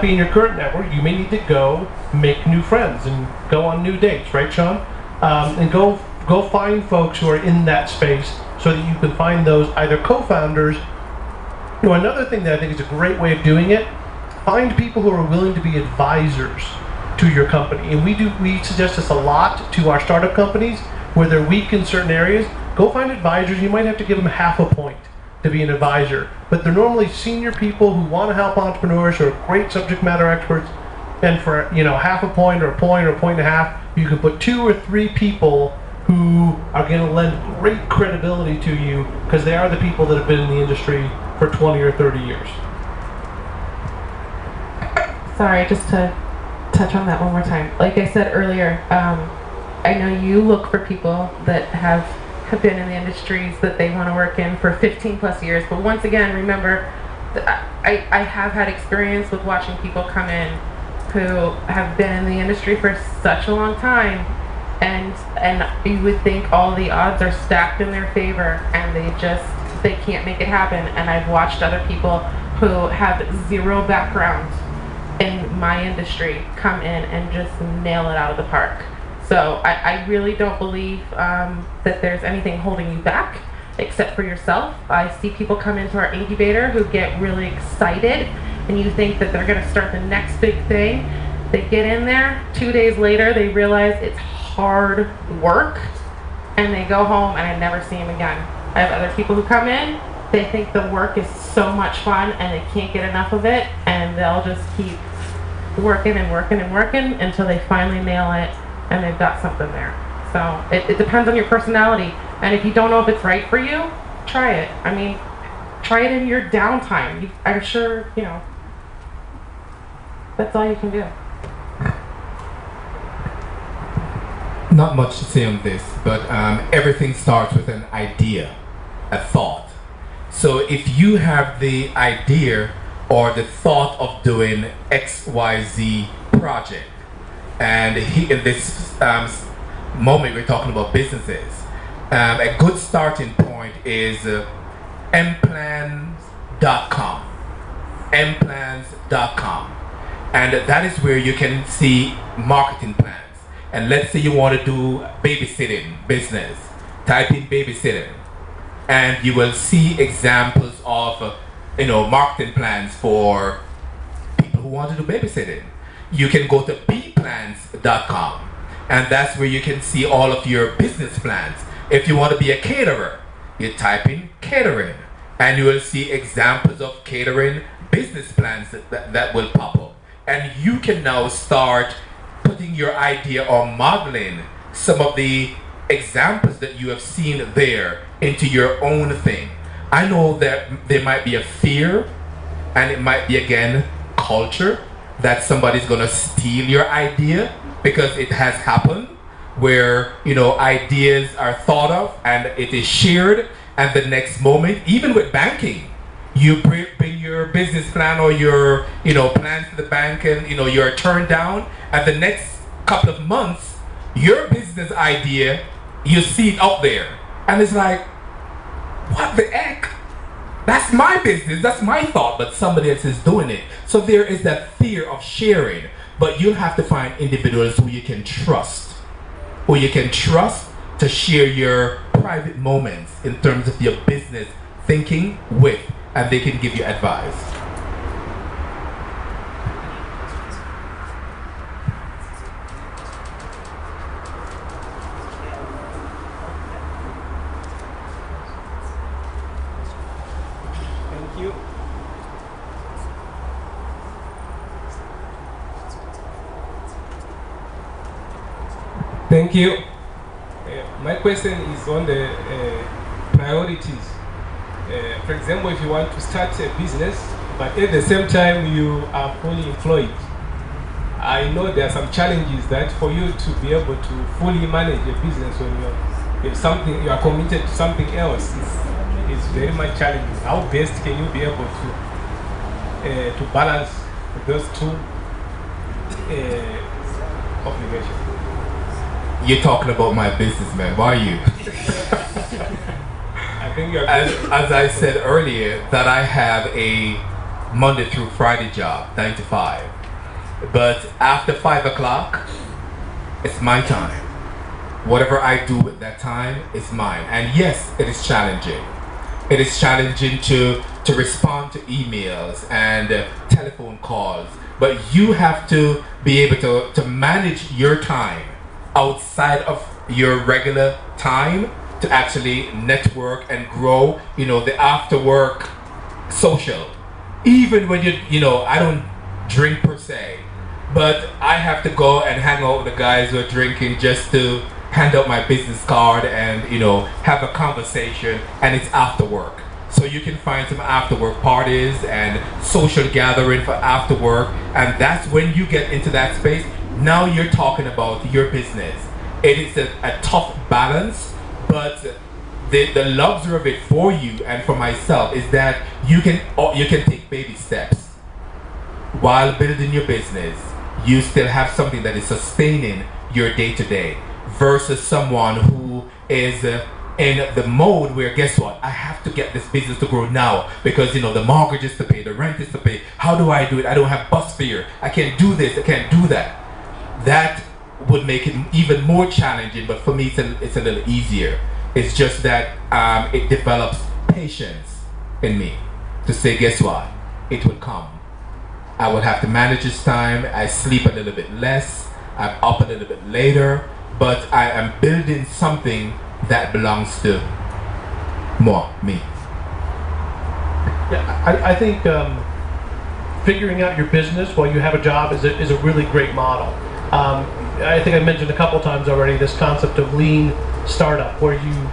be in your current network, you may need to go make new friends and go on new dates, right, Sean? And go find folks who are in that space so that you can find those either co-founders. Another thing that I think is a great way of doing it, find people who are willing to be advisors to your company. And we suggest this a lot to our startup companies where they're weak in certain areas. Go find advisors. You might have to give them half a point to be an advisor, but they're normally senior people who want to help entrepreneurs, who are great subject matter experts, and for half a point or a point and a half, you can put 2 or 3 people who are going to lend great credibility to you because they are the people that have been in the industry for 20 or 30 years. Sorry, just to touch on that one more time. Like I said earlier, I know you look for people that have been in the industries that they want to work in for 15 plus years, but once again, remember that I have had experience with watching people come in who have been in the industry for such a long time, and you would think all the odds are stacked in their favor, and they can't make it happen. And I've watched other people who have zero background in my industry come in and just nail it out of the park. So I really don't believe that there's anything holding you back except for yourself. I see people come into our incubator who get really excited, and you think that they're going to start the next big thing. They get in there, 2 days later they realize it's hard work, and they go home and I never see them again. I have other people who come in, they think the work is so much fun and they can't get enough of it, and they'll just keep working and working and working until they finally nail it and they've got something there. So it depends on your personality, and if you don't know if it's right for you, try it. I mean, try it in your downtime. I'm sure, that's all you can do. Not much to say on this, but everything starts with an idea, a thought. So if you have the idea or the thought of doing XYZ project, and in this moment we're talking about businesses, a good starting point is mplans.com, mplans.com, and that is where you can see marketing plans. And let's say you want to do babysitting business, type in babysitting, and you will see examples of marketing plans for people who want to do babysitting. You can go to bplans.com, and that's where you can see all of your business plans. If you want to be a caterer, you type in catering, and you will see examples of catering business plans that will pop up. And you can now start putting your idea or modeling some of the examples that you have seen there into your own thing. I know that there might be a fear, and it might be again culture, that somebody's gonna steal your idea, because it has happened where ideas are thought of and it is shared, and the next moment, even with banking, you bring your business plan or your plans to the bank, and you're turned down, and the next couple of months your business idea, you see it out there, and it's like, what the heck? That's my business, that's my thought, but somebody else is doing it. So there is that fear of sharing, but you'll have to find individuals who you can trust to share your private moments in terms of your business thinking with, and they can give you advice. Thank you. My question is on the priorities. For example, if you want to start a business, but at the same time you are fully employed, I know there are some challenges that for you to be able to fully manage a business when you are committed to something else is very much challenging. How best can you be able to balance those two obligations? You're talking about my business, man. Why are you? I think you're as I said earlier, that I have a Monday through Friday job, 9 to 5. But after 5 o'clock, it's my time. Whatever I do at that time is mine. And yes, it is challenging. It is challenging to respond to emails and telephone calls. But you have to be able to manage your time outside of your regular time to actually network and grow, the after work social. Even when I don't drink per se, but I have to go and hang out with the guys who are drinking just to hand out my business card and have a conversation, and it's after work. So you can find some after work parties and social gathering for after work, and that's when you get into that space. Now you're talking about your business. It is a tough balance, but the luxury of it for you and for myself is that you can take baby steps while building your business. You still have something that is sustaining your day-to-day versus someone who is in the mode where, guess what, I have to get this business to grow now because the mortgage is to pay, the rent is to pay. How do I do it? I don't have bus fare. I can't do this, I can't do that. That would make it even more challenging, but for me it's a little easier. It's just that it develops patience in me to say, guess what, it will come. I will have to manage this time. I sleep a little bit less, I'm up a little bit later, but I am building something that belongs to me. Yeah, I think figuring out your business while you have a job is a really great model. I think I mentioned a couple times already this concept of lean startup, where you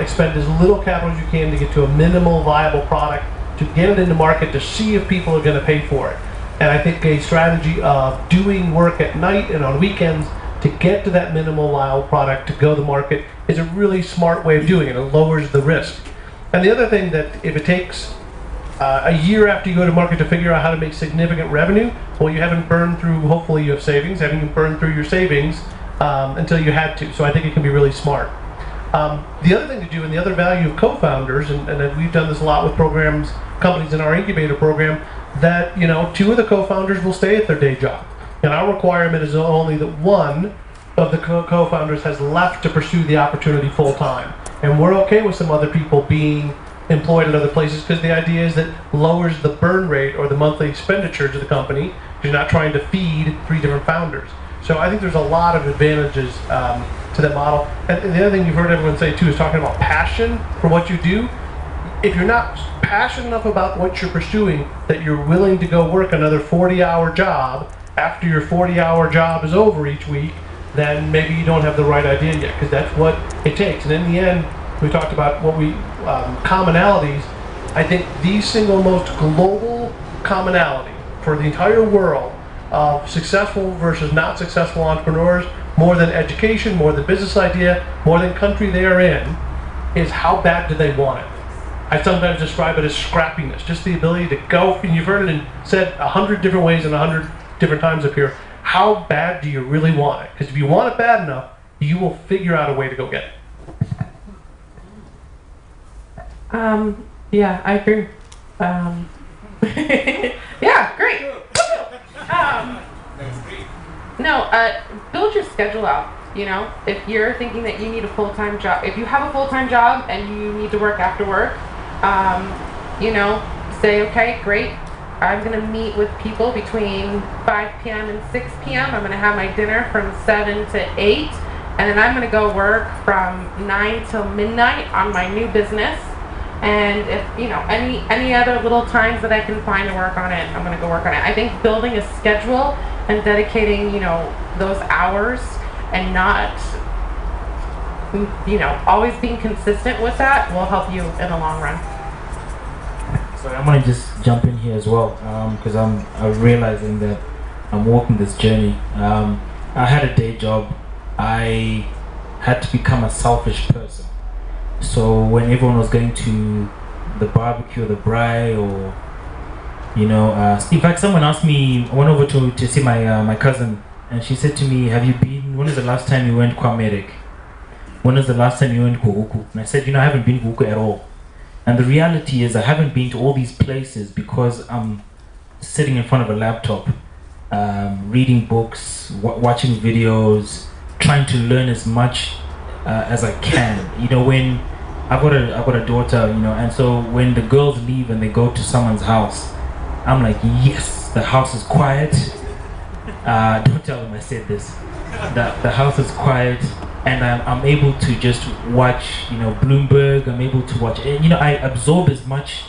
expend as little capital as you can to get to a minimal viable product, to get it into market, to see if people are going to pay for it. And I think a strategy of doing work at night and on weekends to get to that minimal viable product to go to market is a really smart way of doing it. It lowers the risk. And the other thing, that if it takes a year after you go to market to figure out how to make significant revenue, well, you haven't burned through, hopefully you have savings, haven't burned through your savings until you had to. So I think it can be really smart. The other thing to do, and the other value of co-founders, and we've done this a lot with companies in our incubator program, that two of the co-founders will stay at their day job. And our requirement is only that one of the co-founders has left to pursue the opportunity full time. And we're okay with some other people being employed at other places, because the idea is that lowers the burn rate or the monthly expenditures of the company. You're not trying to feed 3 different founders. So I think there's a lot of advantages to that model. And the other thing you've heard everyone say too is talking about passion for what you do. If you're not passionate enough about what you're pursuing that you're willing to go work another 40-hour job after your 40-hour job is over each week, then maybe you don't have the right idea yet, because that's what it takes. And in the end, we talked about what commonalities. I think the single most global commonality for the entire world of successful versus not successful entrepreneurs, more than education, more than business idea, more than country they are in, is how bad do they want it. I sometimes describe it as scrappiness, just the ability to go, and you've heard it said 100 different ways and 100 different times up here. How bad do you really want it? Because if you want it bad enough, you will figure out a way to go get it. Yeah, I agree. Yeah, great. Build your schedule out. If you're thinking that you need a full-time job, if you have a full-time job and you need to work after work, say, okay, great. I'm going to meet with people between 5 p.m. and 6 p.m. I'm going to have my dinner from 7 to 8, and then I'm going to go work from 9 till midnight on my new business. And if any other little times that I can find to work on it, I'm going to go work on it. I think building a schedule and dedicating those hours and not always being consistent with that will help you in the long run. So I might just jump in here as well, because I'm realizing that I'm walking this journey. I had a day job. I had to become a selfish person. So when everyone was going to the barbecue or the braai, or in fact, someone asked me, I went over to see my cousin, and she said to me, when was the last time you went Kwamerek? When was the last time you went Kuhuku? And I said, I haven't been Kuhuku at all. And the reality is I haven't been to all these places because I'm sitting in front of a laptop, reading books, watching videos, trying to learn as much as I can. You know, when I've got a daughter, you know, and so when the girls leave and they go to someone's house, I'm like, yes, the house is quiet. Don't tell them I said this. The house is quiet, and I'm able to just watch, you know, Bloomberg. I'm able to watch, you know, I absorb as much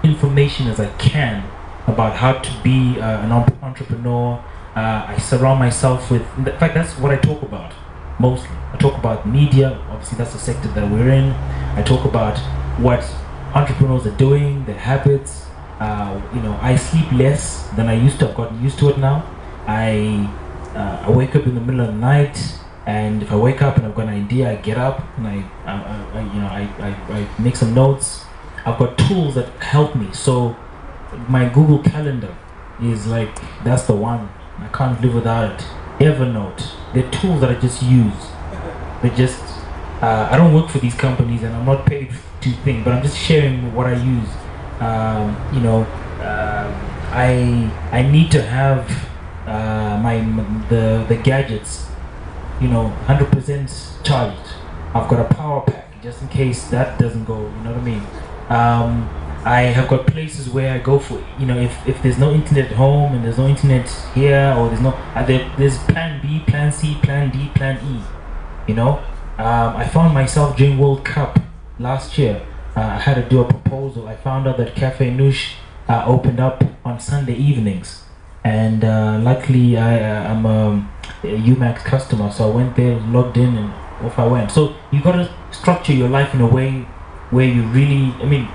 information as I can about how to be an entrepreneur. I surround myself with, in fact, that's what I talk about mostly. I talk about media, obviously that's the sector that we're in. I talk about what entrepreneurs are doing, their habits. You know, I sleep less than I used to. I've gotten used to it now. I wake up in the middle of the night, and if I wake up and I've got an idea, I get up and I make some notes. I've got tools that help me. So my Google Calendar is like, that's the one. I can't live without it. Evernote, they're tools that I just use. They just, I don't work for these companies and I'm not paid to think, but I'm just sharing what I use. You know, I need to have the gadgets, you know, 100% charged. I've got a power pack just in case that doesn't go, you know what I mean? I have got places where I go for, you know, if there's no internet at home and there's no internet here, or there's no, there's plan B, plan C, plan D, plan E, you know? I found myself during World Cup last year, I had to do a proposal. I found out that Cafe Noosh opened up on Sunday evenings, and luckily I'm a UMax customer, so I went there, logged in, and off I went. So you got to structure your life in a way where you really, I mean,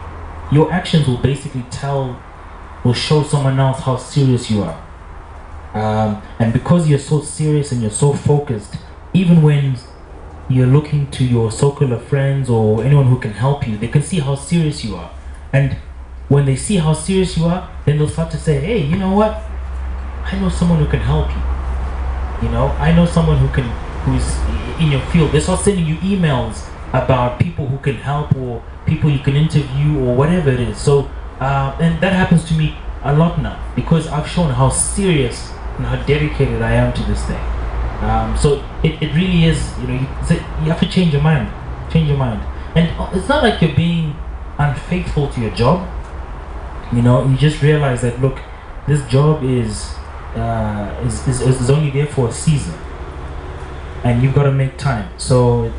your actions will basically will show someone else how serious you are. And because you're so serious and you're so focused, even when you're looking to your circle of friends or anyone who can help you, they can see how serious you are. And when they see how serious you are, then they'll start to say, hey, you know what? I know someone who can help you. You know, I know someone who's in your field. They start sending you emails about people who can help, or people you can interview, or whatever it is. So, and that happens to me a lot now, because I've shown how serious and how dedicated I am to this thing. So it really is, you know, you have to change your mind. And it's not like you're being unfaithful to your job. You know, you just realize that, look, this job is only there for a season, and you've got to make time. So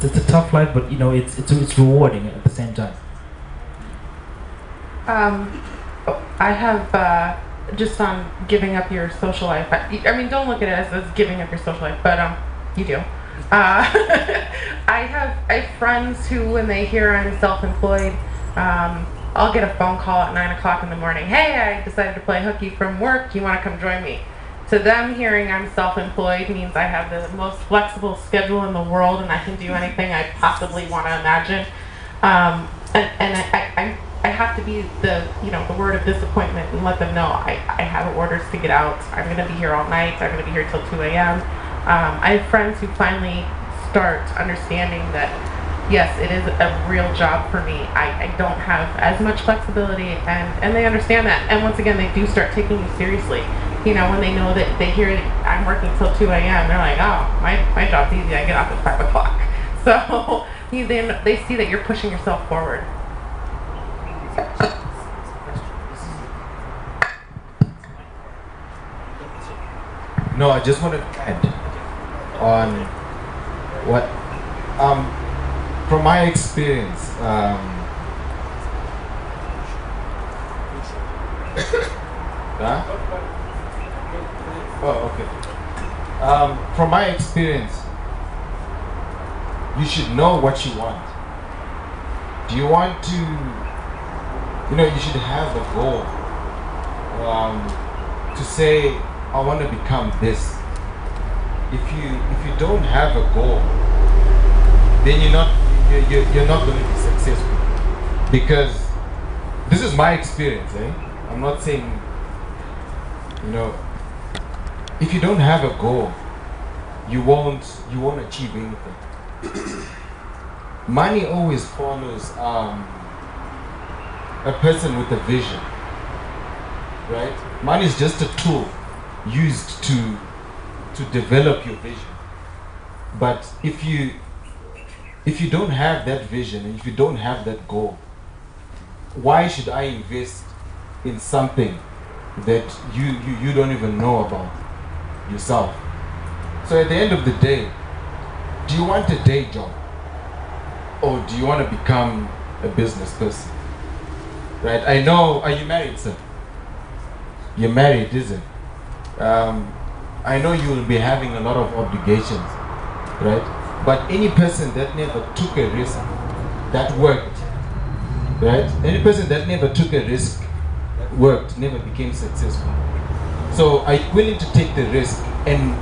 it's a tough life, but you know, it's rewarding at the same time. I have just on giving up your social life. I mean, don't look at it as giving up your social life, but you do. I have friends who, when they hear I'm self-employed, I'll get a phone call at 9 o'clock in the morning. Hey, I decided to play hooky from work. You want to come join me? To them, hearing I'm self-employed means I have the most flexible schedule in the world, and I can do anything I possibly want to imagine. And I have to be the word of disappointment and let them know I have orders to get out. I'm going to be here all night. I'm going to be here till 2 a.m. I have friends who finally start understanding that, yes, it is a real job for me. I don't have as much flexibility, and they understand that. And once again, they do start taking you seriously. You know, when they know that they hear I'm working till 2 a.m., they're like, oh, my job's easy. I get off at 5 o'clock. So they see that you're pushing yourself forward. No, I just want to add on what, from my experience, from my experience, you should know what you want. Do you want to, you should have a goal, to say, I want to become this. If you don't have a goal, then you're not going to be successful. Because this is my experience, I'm not saying, if you don't have a goal, you won't achieve anything. Money always follows a person with a vision. right? Money is just a tool used to develop your vision. But if you don't have that vision and if you don't have that goal, why should I invest in something that you don't even know about yourself? So at the end of the day, do you want a day job or do you want to become a business person? Right? I know, are you married, sir? You're married, isn't it? I know you will be having a lot of obligations, right? But any person that never took a risk that worked, right? Any person that never took a risk that worked never became successful. So are you willing to take the risk and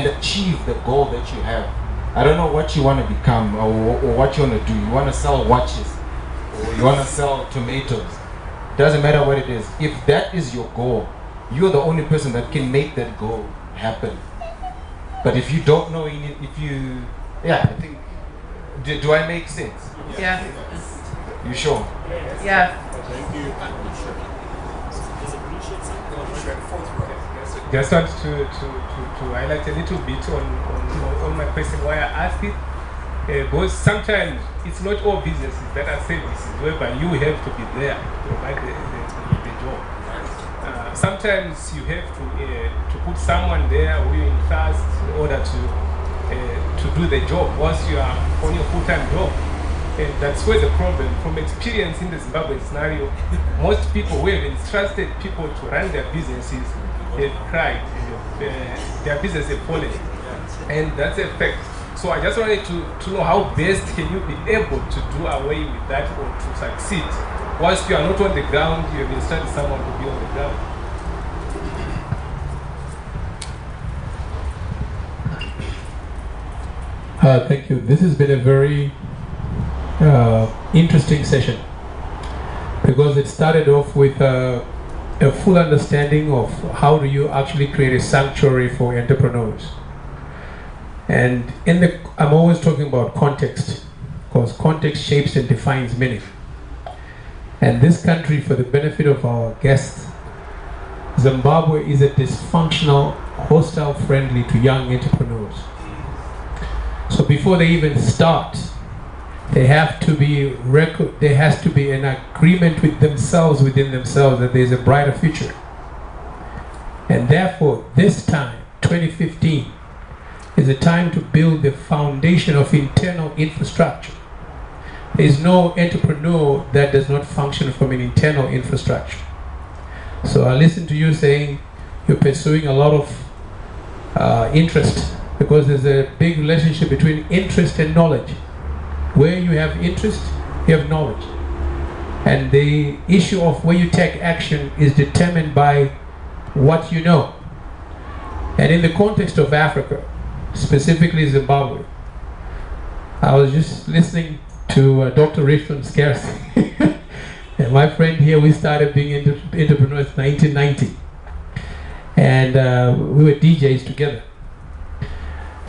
achieve the goal that you have? I don't know what you want to become or what you want to do. You want to sell watches or you want to sell tomatoes. Doesn't matter what it is. If that is your goal, you're the only person that can make that goal happen. But if you don't know, I think, do I make sense? Yeah. You sure? Yeah. Just want to highlight a little bit on my question why I asked it. Because sometimes it's not all businesses that are services, whereby you have to be there to provide the job. Sometimes you have to put someone there who you entrust in order to do the job whilst you are on your full-time job. And that's where the problem, from experience in the Zimbabwean scenario, most people who have entrusted people to run their businesses have cried, their business has fallen. And that's a fact. So I just wanted to know how best can you be able to do away with that or to succeed. Whilst you are not on the ground, you have instructed someone to be on the ground. Thank you. This has been a very interesting session because it started off with a full understanding of how do you actually create a sanctuary for entrepreneurs. And I'm always talking about context because context shapes and defines meaning. And this country, for the benefit of our guests, Zimbabwe is a dysfunctional, hostile friendly to young entrepreneurs. So before they even start, there has to be an agreement with themselves, within themselves, that there's a brighter future. And therefore, this time, 2015, is a time to build the foundation of internal infrastructure. There is no entrepreneur that does not function from an internal infrastructure. So I listen to you saying you're pursuing a lot of interest, because there's a big relationship between interest and knowledge. Where you have interest, you have knowledge. And the issue of where you take action is determined by what you know. And in the context of Africa, specifically Zimbabwe, I was just listening to Dr. Richmond Scarce. And my friend here, we started being entrepreneurs in 1990. And we were DJs together.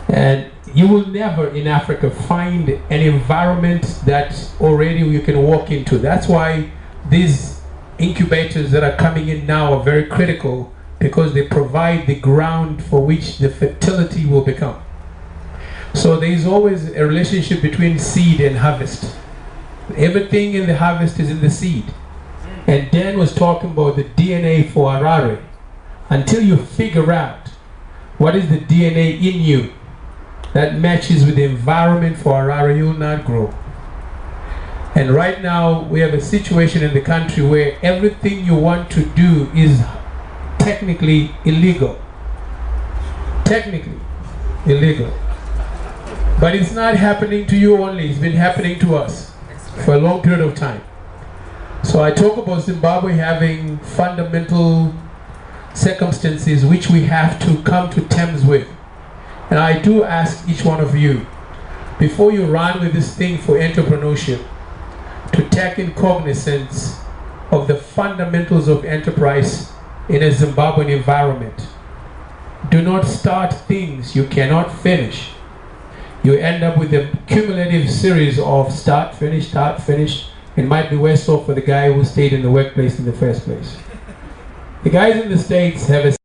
And you will never in Africa find an environment that already you can walk into. That's why these incubators that are coming in now are very critical, because they provide the ground for which the fertility will become. So there is always a relationship between seed and harvest. Everything in the harvest is in the seed. And Dan was talking about the DNA for Harare. Until you figure out what is the DNA in you that matches with the environment for Harare, you will not grow. And right now we have a situation in the country where everything you want to do is technically illegal. Technically illegal. But it's not happening to you only, it's been happening to us for a long period of time. So I talk about Zimbabwe having fundamental circumstances which we have to come to terms with. And I do ask each one of you, before you run with this thing for entrepreneurship, to take in cognizance of the fundamentals of enterprise in a Zimbabwean environment. Do not start things you cannot finish. You end up with a cumulative series of start, finish, start, finish. It might be worse off for the guy who stayed in the workplace in the first place. The guys in the States have a